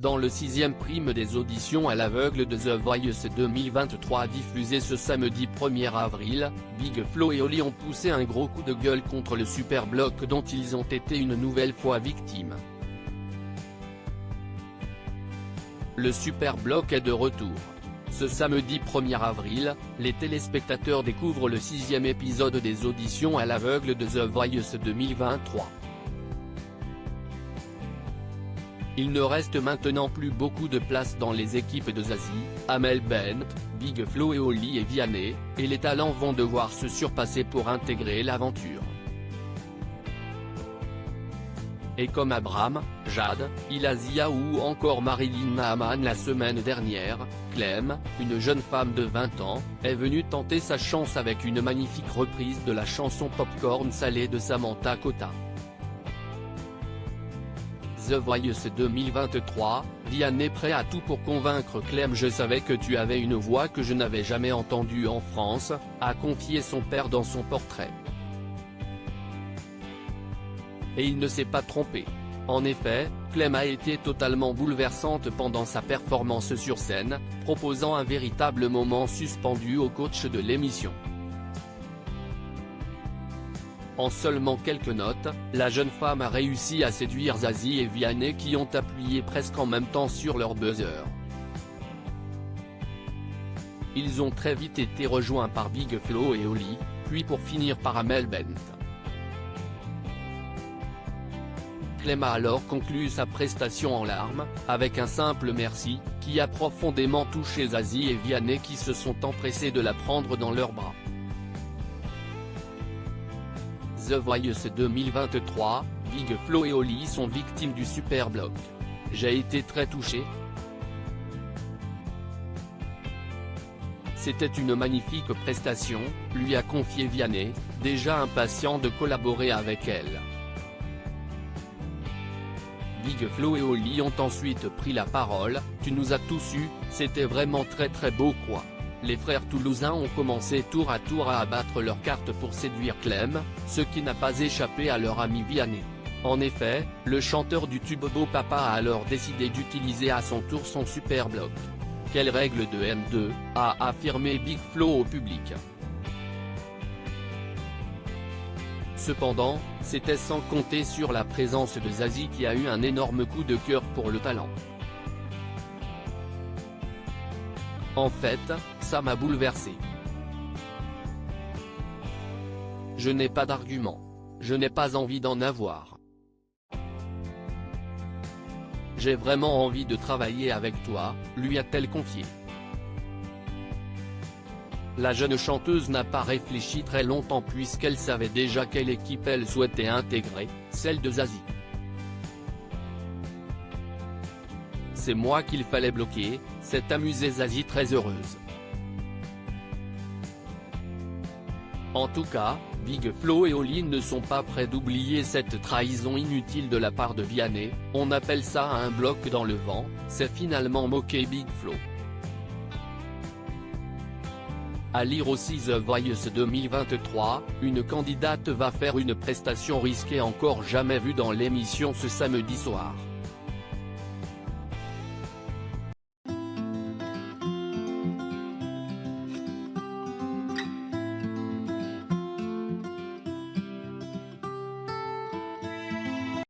Dans le 6e prime des auditions à l'aveugle de The Voice 2023 diffusé ce samedi 1er avril, Big Flo et Oli ont poussé un gros coup de gueule contre le Super Block dont ils ont été une nouvelle fois victimes. Le Super Block est de retour. Ce samedi 1er avril, les téléspectateurs découvrent le 6e épisode des auditions à l'aveugle de The Voice 2023. Il ne reste maintenant plus beaucoup de place dans les équipes de Zazie, Amel Bent, Big Flo et Oli et Vianney, et les talents vont devoir se surpasser pour intégrer l'aventure. Et comme Abraham, Jade, Ilazia ou encore Marilyn Naaman la semaine dernière, Clem, une jeune femme de 20 ans, est venue tenter sa chance avec une magnifique reprise de la chanson Popcorn Salé de Samantha Cotta. The Voice 2023, Vianney prêt à tout pour convaincre Clem. Je savais que tu avais une voix que je n'avais jamais entendue en France, a confié son père dans son portrait. Et il ne s'est pas trompé. En effet, Clem a été totalement bouleversante pendant sa performance sur scène, proposant un véritable moment suspendu au coach de l'émission. En seulement quelques notes, la jeune femme a réussi à séduire Zazie et Vianney qui ont appuyé presque en même temps sur leur buzzer. Ils ont très vite été rejoints par Big Flo et Oli, puis pour finir par Amel Bent. Clem a alors conclu sa prestation en larmes, avec un simple merci, qui a profondément touché Zazie et Vianney qui se sont empressés de la prendre dans leurs bras. The Voice 2023, Big Flo et Oli sont victimes du Super Block. J'ai été très touché. C'était une magnifique prestation, lui a confié Vianney, déjà impatient de collaborer avec elle. Big Flo et Oli ont ensuite pris la parole, tu nous as tous eu, c'était vraiment très beau quoi. Les frères toulousains ont commencé tour à tour à abattre leurs cartes pour séduire Clem, ce qui n'a pas échappé à leur ami Vianney. En effet, le chanteur du tube Beau Papa a alors décidé d'utiliser à son tour son Super Block. Quelle règle de M2, a affirmé Big Flo au public. Cependant, c'était sans compter sur la présence de Zazie qui a eu un énorme coup de cœur pour le talent. En fait, ça m'a bouleversé. Je n'ai pas d'argument. Je n'ai pas envie d'en avoir. J'ai vraiment envie de travailler avec toi, lui a-t-elle confié. La jeune chanteuse n'a pas réfléchi très longtemps puisqu'elle savait déjà quelle équipe elle souhaitait intégrer, celle de Zazie. C'est moi qu'il fallait bloquer, s'est amusée Zazie très heureuse. En tout cas, Big Flo et Oli ne sont pas prêts d'oublier cette trahison inutile de la part de Vianney, on appelle ça un bloc dans le vent, c'est finalement moqué Big Flo. À lire aussi The Voice 2023, une candidate va faire une prestation risquée encore jamais vue dans l'émission ce samedi soir.